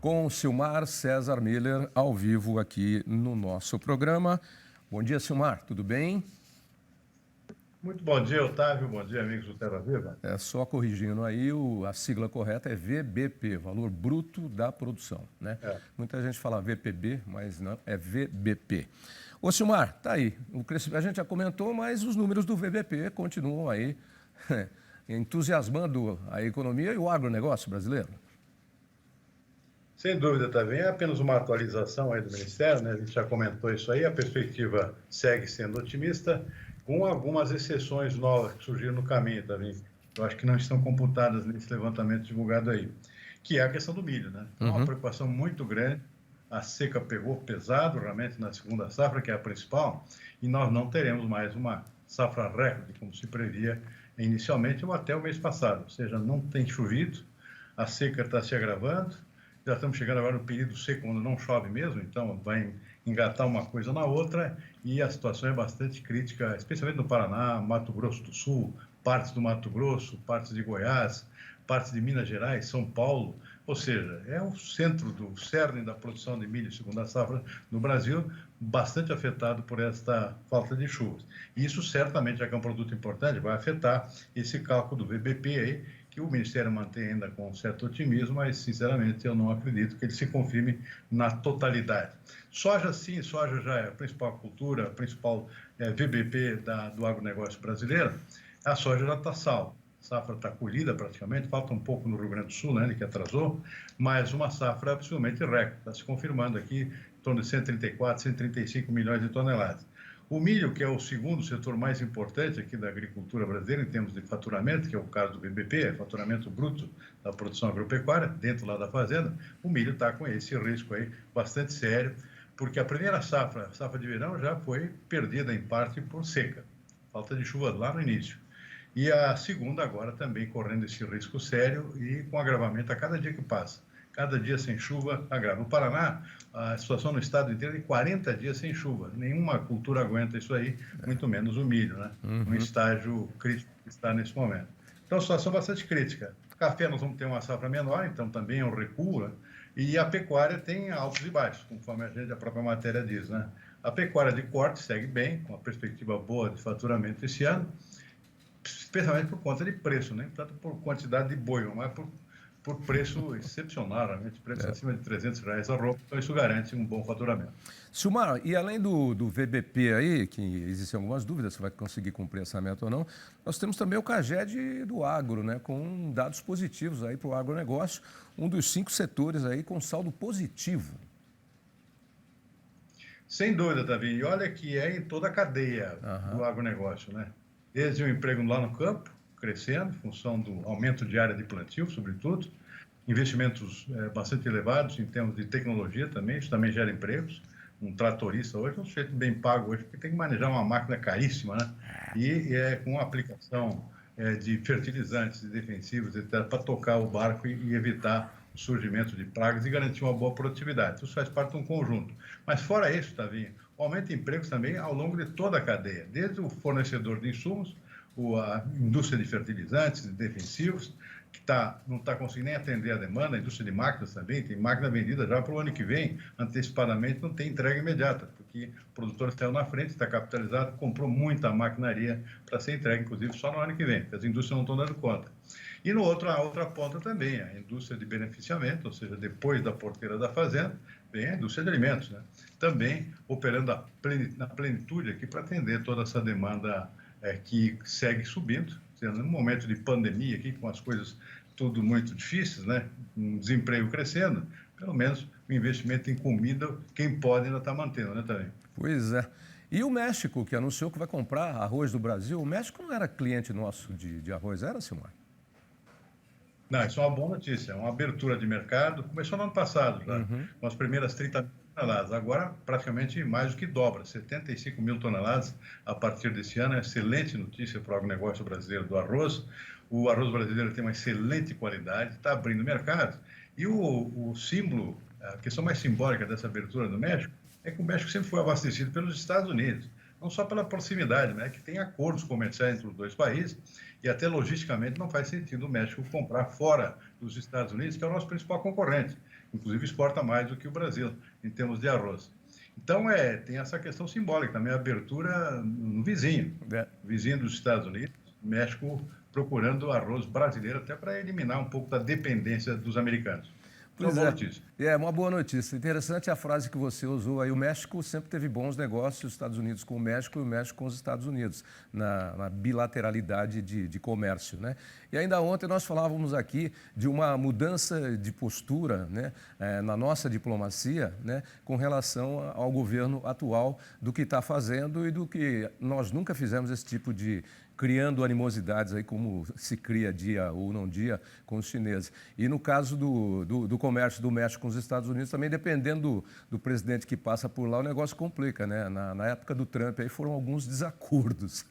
com Silmar César Miller, ao vivo aqui no nosso programa. Bom dia, Silmar, tudo bem? Muito bom dia, Otávio. Bom dia, amigos do Terra Viva. Só corrigindo aí, a sigla correta é VBP, Valor Bruto da Produção, né? Muita gente fala VPB, mas não, é VBP. Ô, Silmar, tá aí. A gente já comentou, mas os números do VBP continuam aí entusiasmando a economia e o agronegócio brasileiro. Sem dúvida, também é apenas uma atualização aí do Ministério, né? A gente já comentou isso aí, a perspectiva segue sendo otimista, com algumas exceções novas que surgiram no caminho também. Eu acho que não estão computadas nesse levantamento divulgado aí, que é a questão do milho, né? Então, uma preocupação muito grande. A seca pegou pesado, realmente, na segunda safra, que é a principal, e nós não teremos mais uma safra recorde, como se previa inicialmente ou até o mês passado. Ou seja, não tem chovido, a seca está se agravando, já estamos chegando agora no período seco, quando não chove mesmo, então vai engatar uma coisa na outra, e a situação é bastante crítica, especialmente no Paraná, Mato Grosso do Sul, partes do Mato Grosso, partes de Goiás, partes de Minas Gerais, São Paulo. Ou seja, é o centro do cerne da produção de milho, segundo a safra, no Brasil, bastante afetado por esta falta de chuvas. E isso certamente, já que é um produto importante, vai afetar esse cálculo do VBP aí, que o Ministério mantém ainda com certo otimismo, mas, sinceramente, eu não acredito que ele se confirme na totalidade. Soja, sim, soja já é a principal cultura, a principal VBP do agronegócio brasileiro. A soja já está salva. A safra está colhida praticamente, falta um pouco no Rio Grande do Sul, né, que atrasou, mas uma safra absolutamente recorde, está se confirmando aqui em torno de 134, 135 milhões de toneladas. O milho, que é o segundo setor mais importante aqui da agricultura brasileira em termos de faturamento, que é o caso do BBP, faturamento bruto da produção agropecuária, dentro lá da fazenda, o milho está com esse risco aí bastante sério, porque a primeira safra, a safra de verão, já foi perdida em parte por seca, falta de chuva lá no início. E a segunda agora também correndo esse risco sério e com agravamento a cada dia que passa. Cada dia sem chuva agrava. No Paraná, a situação no estado inteiro é de 40 dias sem chuva. Nenhuma cultura aguenta isso aí, muito menos o milho, né? Um estágio crítico que está nesse momento. Então, a situação é bastante crítica. Café nós vamos ter uma safra menor, então também é um recuo, né? E a pecuária tem altos e baixos, conforme a própria matéria diz, né? A pecuária de corte segue bem, com uma perspectiva boa de faturamento esse ano, especialmente por conta de preço, nem tanto por quantidade de boi, mas por preço excepcional, realmente, preço acima de R$ 300 a roupa, então isso garante um bom faturamento. Silmar, e além do VBP aí, que existem algumas dúvidas se vai conseguir cumprir essa meta ou não, nós temos também o CAGED do agro, né, com dados positivos aí para o agronegócio, um dos 5 setores aí com saldo positivo. Sem dúvida, Davi, e olha que é em toda a cadeia do agronegócio, né? Desde o emprego lá no campo, crescendo, em função do aumento de área de plantio, sobretudo, investimentos bastante elevados em termos de tecnologia também, isso também gera empregos. Um tratorista hoje é um sujeito bem pago hoje, porque tem que manejar uma máquina caríssima, né? E com a aplicação de fertilizantes e defensivos, etc., para tocar o barco e evitar o surgimento de pragas e garantir uma boa produtividade. Isso faz parte de um conjunto. Mas fora isso, Tavinho, aumenta de empregos também ao longo de toda a cadeia, desde o fornecedor de insumos, a indústria de fertilizantes, de defensivos, que não está conseguindo nem atender a demanda, a indústria de máquinas também, tem máquina vendida já para o ano que vem, antecipadamente não tem entrega imediata, porque o produtor saiu na frente, está capitalizado, comprou muita maquinaria para ser entregue, inclusive só no ano que vem, porque as indústrias não estão dando conta. E a outra ponta também, a indústria de beneficiamento, ou seja, depois da porteira da fazenda, vem a indústria de alimentos, né? Também operando na plenitude aqui para atender toda essa demanda que segue subindo, sendo um momento de pandemia aqui, com as coisas tudo muito difíceis, né? Um desemprego crescendo, pelo menos o investimento em comida, quem pode ainda está mantendo, né, também. Pois é. E o México, que anunciou que vai comprar arroz do Brasil, o México não era cliente nosso de arroz, era, Silmar? Não, isso é uma boa notícia, é uma abertura de mercado, começou no ano passado já, com as primeiras 30 mil toneladas, agora praticamente mais do que dobra, 75 mil toneladas a partir desse ano, é excelente notícia para o agronegócio brasileiro do arroz. O arroz brasileiro tem uma excelente qualidade, está abrindo mercado, e o símbolo, a questão mais simbólica dessa abertura do México, é que o México sempre foi abastecido pelos Estados Unidos, não só pela proximidade, né, que tem acordos comerciais entre os dois países, E até logisticamente não faz sentido o México comprar fora dos Estados Unidos, que é o nosso principal concorrente. Inclusive exporta mais do que o Brasil em termos de arroz. Então, tem essa questão simbólica também, a abertura no vizinho, vizinho dos Estados Unidos, México procurando arroz brasileiro até para eliminar um pouco da dependência dos americanos. Pois é, é uma boa notícia. Interessante a frase que você usou aí. O México sempre teve bons negócios, os Estados Unidos com o México e o México com os Estados Unidos, na bilateralidade de comércio, né? E ainda ontem nós falávamos aqui de uma mudança de postura, né, na nossa diplomacia, né, com relação ao governo atual, do que está fazendo e do que nós nunca fizemos esse tipo de criando animosidades aí como se cria dia ou não dia com os chineses. E no caso do comércio do México com os Estados Unidos, também dependendo do presidente que passa por lá, o negócio complica, né? Na época do Trump aí foram alguns desacordos.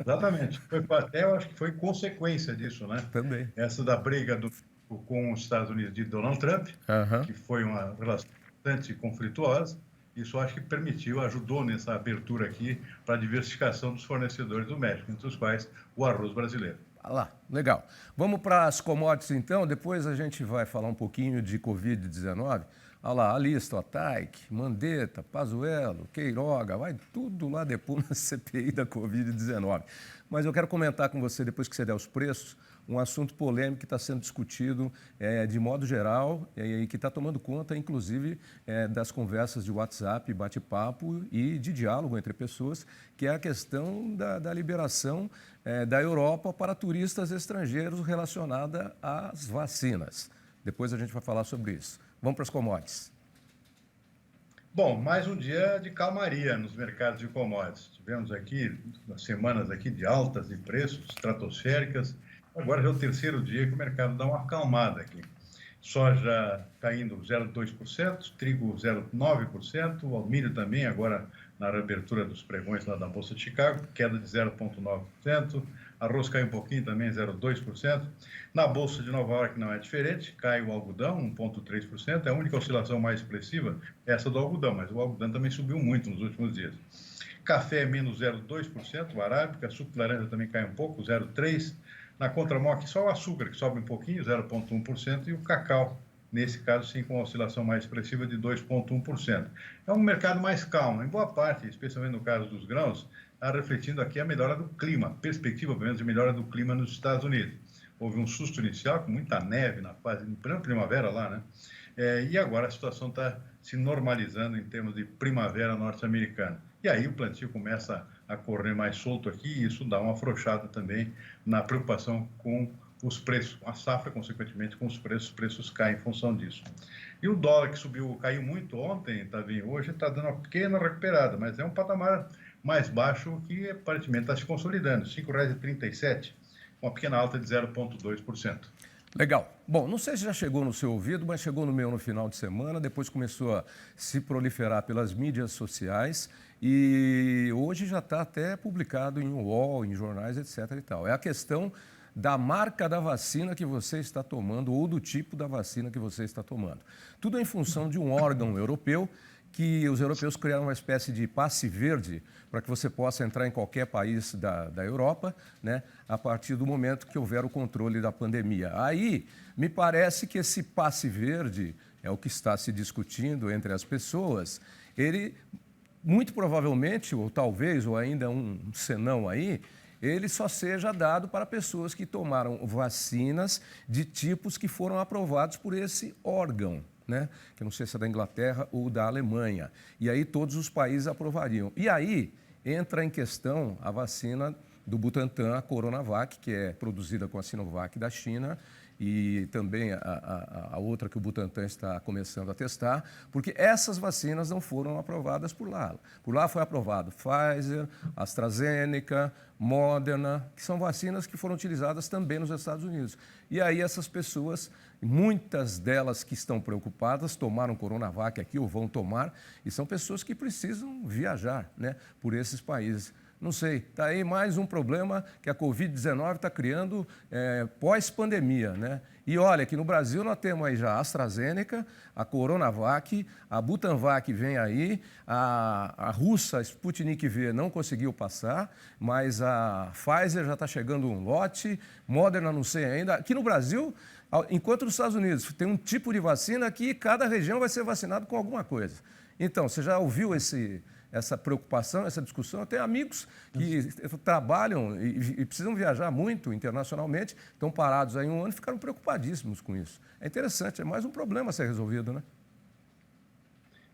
Exatamente. Eu acho que foi consequência disso, né? Também. Essa da briga com os Estados Unidos de Donald Trump, que foi uma relação bastante conflituosa. Isso acho que ajudou nessa abertura aqui para a diversificação dos fornecedores do México, entre os quais o arroz brasileiro. Lá, legal. Vamos para as commodities então, depois a gente vai falar um pouquinho de Covid-19. Olha lá, a lista, ó, Taik, Mandetta, Pazuello, Queiroga, vai tudo lá depois na CPI da Covid-19. Mas eu quero comentar com você, depois que você der os preços, um assunto polêmico que está sendo discutido de modo geral e que está tomando conta, inclusive, das conversas de WhatsApp, bate-papo e de diálogo entre pessoas, que é a questão da liberação da Europa para turistas estrangeiros relacionada às vacinas. Depois a gente vai falar sobre isso. Vamos para as commodities. Bom, mais um dia de calmaria nos mercados de commodities. Tivemos aqui semanas aqui de altas de preços estratosféricas. Agora já é o terceiro dia que o mercado dá uma acalmada aqui. Soja caindo 0,2%, trigo 0,9%, o alumínio também, agora na abertura dos pregões lá da Bolsa de Chicago, queda de 0,9%, arroz cai um pouquinho também, 0,2%. Na Bolsa de Nova York não é diferente, cai o algodão 1,3%, é a única oscilação mais expressiva é essa do algodão, mas o algodão também subiu muito nos últimos dias. Café menos 0,2%, o arábica, suco de laranja também cai um pouco, 0,3%. Na contramão aqui só o açúcar, que sobe um pouquinho, 0,1%, e o cacau, nesse caso sim, com uma oscilação mais expressiva de 2,1%. É um mercado mais calmo, em boa parte, especialmente no caso dos grãos, está refletindo aqui a melhora do clima, perspectiva, pelo menos, de melhora do clima nos Estados Unidos. Houve um susto inicial, com muita neve na fase de primavera lá, né? E agora a situação está se normalizando em termos de primavera norte-americana. E aí o plantio começa a correr mais solto aqui e isso dá uma afrouxada também na preocupação com os preços. A safra, consequentemente, com os preços caem em função disso. E o dólar que caiu muito ontem, hoje está dando uma pequena recuperada, mas é um patamar mais baixo que aparentemente está se consolidando, R$ 5,37, uma pequena alta de 0,2%. Legal. Bom, não sei se já chegou no seu ouvido, mas chegou no meu no final de semana, depois começou a se proliferar pelas mídias sociais e hoje já está até publicado em UOL, em jornais, etc. e tal. É a questão da marca da vacina que você está tomando ou do tipo da vacina que você está tomando. Tudo em função de um órgão europeu que os europeus criaram uma espécie de passe verde para que você possa entrar em qualquer país da Europa, né, a partir do momento que houver o controle da pandemia. Aí, me parece que esse passe verde, é o que está se discutindo entre as pessoas, ele, muito provavelmente, ou talvez, ou ainda um senão aí, ele só seja dado para pessoas que tomaram vacinas de tipos que foram aprovados por esse órgão, né? Que eu não sei se é da Inglaterra ou da Alemanha. E aí todos os países aprovariam. E aí entra em questão a vacina do Butantan, a Coronavac, que é produzida com a Sinovac da China, e também a outra que o Butantan está começando a testar, porque essas vacinas não foram aprovadas por lá. Por lá foi aprovado Pfizer, AstraZeneca, Moderna, que são vacinas que foram utilizadas também nos Estados Unidos. E aí essas pessoas, muitas delas que estão preocupadas, tomaram Coronavac aqui ou vão tomar, e são pessoas que precisam viajar, né, por esses países. Não sei. Está aí mais um problema que a Covid-19 está criando pós-pandemia, né? E olha que no Brasil nós temos aí já a AstraZeneca, a Coronavac, a Butanvac vem aí, a russa a Sputnik V não conseguiu passar, mas a Pfizer já está chegando um lote, Moderna não sei ainda. Aqui no Brasil, enquanto nos Estados Unidos tem um tipo de vacina, aqui cada região vai ser vacinado com alguma coisa. Então, você já ouviu essa preocupação, essa discussão? Eu tenho amigos que trabalham e precisam viajar muito internacionalmente, estão parados aí um ano e ficaram preocupadíssimos com isso. É interessante, é mais um problema a ser resolvido, né?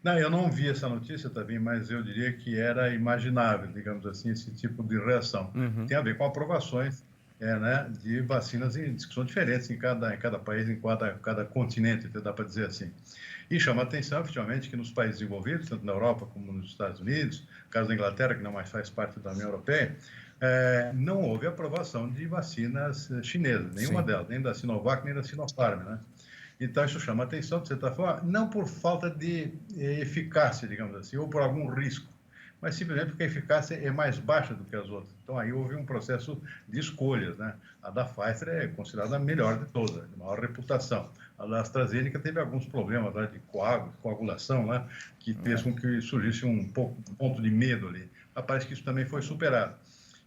Não, eu não vi essa notícia também, mas eu diria que era imaginável, digamos assim, esse tipo de reação. Tem a ver com aprovações né, de vacinas em discussões diferentes em cada país, em cada continente, dá para dizer assim. E chama a atenção, efetivamente, que nos países desenvolvidos, tanto na Europa como nos Estados Unidos, no caso da Inglaterra, que não mais faz parte da União Europeia, não houve aprovação de vacinas chinesas, nenhuma delas, nem da Sinovac, nem da Sinopharm, né? Então, isso chama a atenção, de certa forma, não por falta de eficácia, digamos assim, ou por algum risco, mas simplesmente porque a eficácia é mais baixa do que as outras. Então, aí houve um processo de escolhas, né? A da Pfizer é considerada a melhor de todas, de maior reputação. A da AstraZeneca teve alguns problemas lá de coagulação, né? Que fez com que surgisse um ponto de medo ali. Mas parece que isso também foi superado.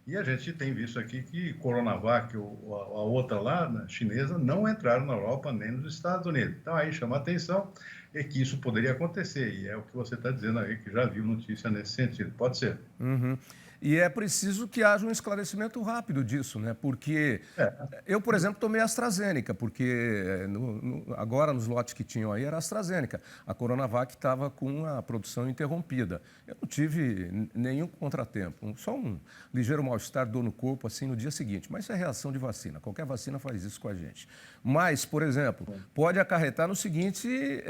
E a gente tem visto aqui que Coronavac, a outra lá, né, chinesa, não entraram na Europa nem nos Estados Unidos. Então, aí chama a atenção que isso poderia acontecer. E é o que você está dizendo aí, que já viu notícia nesse sentido. Pode ser. E é preciso que haja um esclarecimento rápido disso, né? Porque eu, por exemplo, tomei AstraZeneca, porque agora nos lotes que tinham aí era AstraZeneca. A Coronavac estava com a produção interrompida. Eu não tive nenhum contratempo, só um ligeiro mal-estar, dor no corpo, assim, no dia seguinte. Mas isso é reação de vacina, qualquer vacina faz isso com a gente. Mas, por exemplo, pode acarretar no seguinte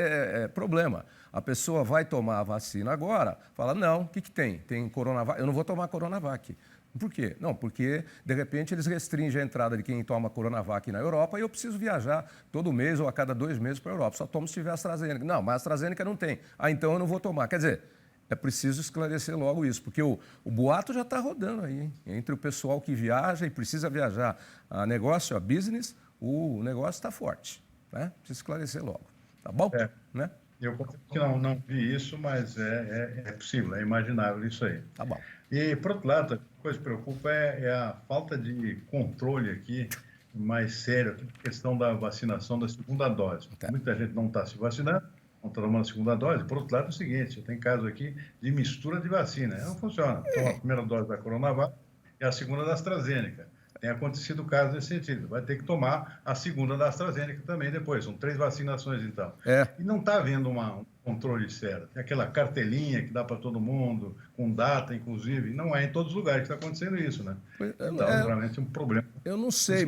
problema. A pessoa vai tomar a vacina agora, fala, não, o que tem? Tem Coronavac, eu não vou tomar Coronavac. Por quê? Não, porque, de repente, eles restringem a entrada de quem toma Coronavac na Europa e eu preciso viajar todo mês ou a cada 2 meses para a Europa. Só tomo se tiver AstraZeneca. Não, mas AstraZeneca não tem. Então eu não vou tomar. Quer dizer, é preciso esclarecer logo isso, porque o boato já está rodando aí, hein? Entre o pessoal que viaja e precisa viajar a negócio, a business, o negócio está forte, né? Precisa esclarecer logo. Tá bom? Né? Eu não vi isso, mas é possível, é imaginável isso aí. Tá bom. E, por outro lado, a coisa que preocupa é a falta de controle aqui, mais sério, a questão da vacinação da segunda dose. Muita gente não está se vacinando, não está tomando a segunda dose. Por outro lado, é o seguinte, tem casos aqui de mistura de vacina. Não funciona. Toma a primeira dose da Coronavac e a segunda da AstraZeneca. Tem acontecido casos nesse sentido. Vai ter que tomar a segunda da AstraZeneca também depois. São 3 vacinações, então. E não está havendo um controle sério. Tem aquela cartelinha que dá para todo mundo, com data, inclusive. Não é em todos os lugares que está acontecendo isso, né? Então, realmente é um problema. Eu não sei,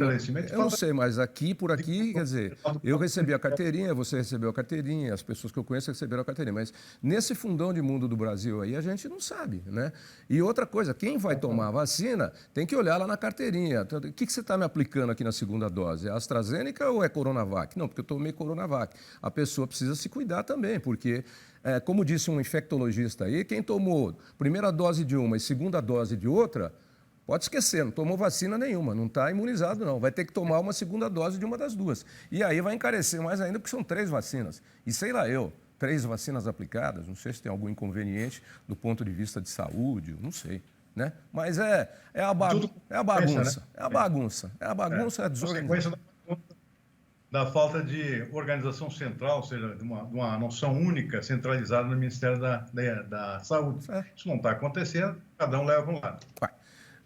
mas aqui, por aqui, quer dizer, eu recebi a carteirinha, você recebeu a carteirinha, as pessoas que eu conheço receberam a carteirinha, mas nesse fundão de mundo do Brasil aí, a gente não sabe, né? E outra coisa, quem vai tomar a vacina tem que olhar lá na carteirinha. O que você está me aplicando aqui na segunda dose? É AstraZeneca ou é Coronavac? Não, porque eu tomei Coronavac. A pessoa precisa se cuidar também, porque, como disse um infectologista aí, quem tomou primeira dose de uma e segunda dose de outra, pode esquecer, não tomou vacina nenhuma, não está imunizado não, vai ter que tomar uma segunda dose de uma das duas. E aí vai encarecer mais ainda, porque são 3 vacinas. E sei lá 3 vacinas aplicadas, não sei se tem algum inconveniente do ponto de vista de saúde, não sei. Né? Mas é a bagunça, é a bagunça, é a desorganização. Da falta de organização central, ou seja, de uma noção única, centralizada no Ministério da Saúde. Isso não está acontecendo, cada um leva para um lado.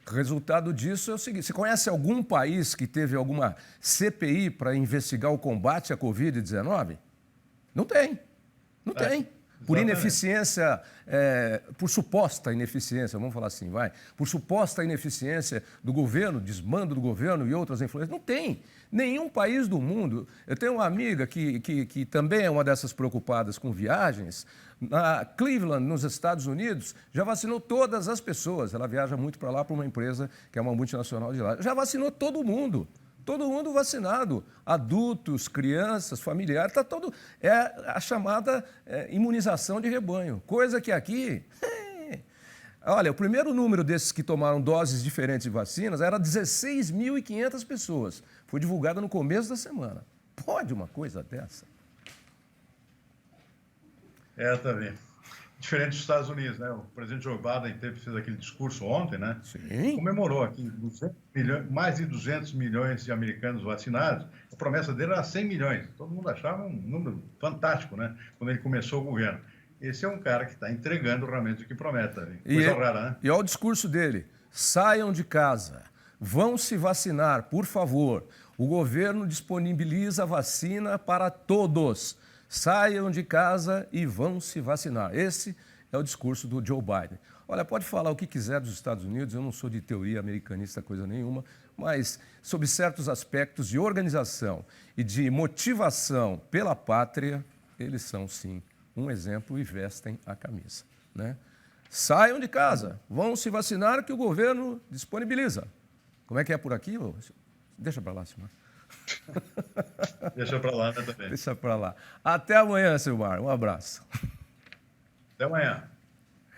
O resultado disso é o seguinte, você conhece algum país que teve alguma CPI para investigar o combate à Covid-19? Não tem, não tem. Por ineficiência, por suposta ineficiência, vamos falar assim, por suposta ineficiência do governo, desmando do governo e outras influências, não tem. Nenhum país do mundo. Eu tenho uma amiga que também é uma dessas preocupadas com viagens, na Cleveland, nos Estados Unidos, já vacinou todas as pessoas. Ela viaja muito para lá para uma empresa que é uma multinacional de lá. Já vacinou todo mundo. Todo mundo vacinado, adultos, crianças, familiares, está todo... É a chamada imunização de rebanho, coisa que aqui Olha, o primeiro número desses que tomaram doses diferentes de vacinas era 16.500 pessoas. Foi divulgado no começo da semana. Pode uma coisa dessa? Também. Diferente dos Estados Unidos, né? O presidente Joe Biden fez aquele discurso ontem, né? Sim. Comemorou aqui mais de 200 milhões de americanos vacinados. A promessa dele era 100 milhões. Todo mundo achava um número fantástico, né? Quando ele começou o governo. Esse é um cara que está entregando realmente o que promete. Coisa rara, né? E olha o discurso dele. Saiam de casa. Vão se vacinar, por favor. O governo disponibiliza vacina para todos. Saiam de casa e vão se vacinar. Esse é o discurso do Joe Biden. Olha, pode falar o que quiser dos Estados Unidos, eu não sou de teoria americanista, coisa nenhuma, mas sobre certos aspectos de organização e de motivação pela pátria, eles são, sim, um exemplo e vestem a camisa, né? Saiam de casa, vão se vacinar que o governo disponibiliza. Como é que é por aqui? Deixa para lá, Silmar. Deixa para lá, né, também. Deixa para lá. Até amanhã, Silmar. Um abraço. Até amanhã.